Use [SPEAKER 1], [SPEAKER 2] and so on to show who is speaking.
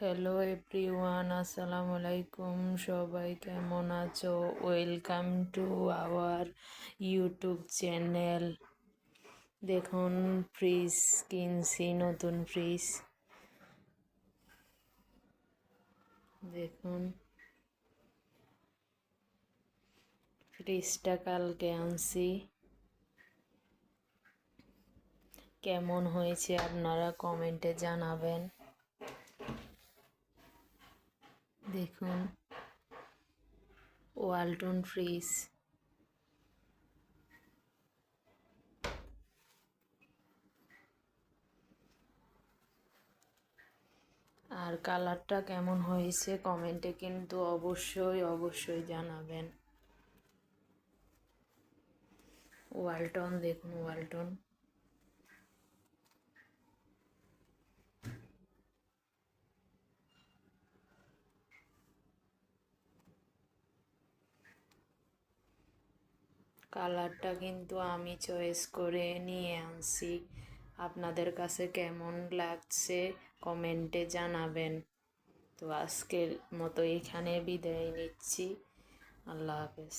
[SPEAKER 1] Hello everyone, আসসালামু আলাইকুম। সবাই কেমন আছো? Welcome to our YouTube channel. দেখুন, ফ্রিজ কিনছি, নতুন ফ্রিজ। দেখুন, ফ্রিজটা কালকে আনছি। কেমন হয়েছে আপনারা কমেন্টে জানাবেন। দেখুন, ওয়ালটন ফ্রিজ। আর কালারটা কেমন হয়েছে কমেন্টে কিন্তু অবশ্যই জানাবেন। ওয়ালটন, দেখুন ওয়ালটন। কালারটা কিন্তু আমি চয়েস করে নিয়ে আনছি। আপনাদের কাছে কেমন লাগছে কমেন্টে জানাবেন। তো আজকের মতো এখানে বিদায় নিচ্ছি। আল্লাহ হাফেজ।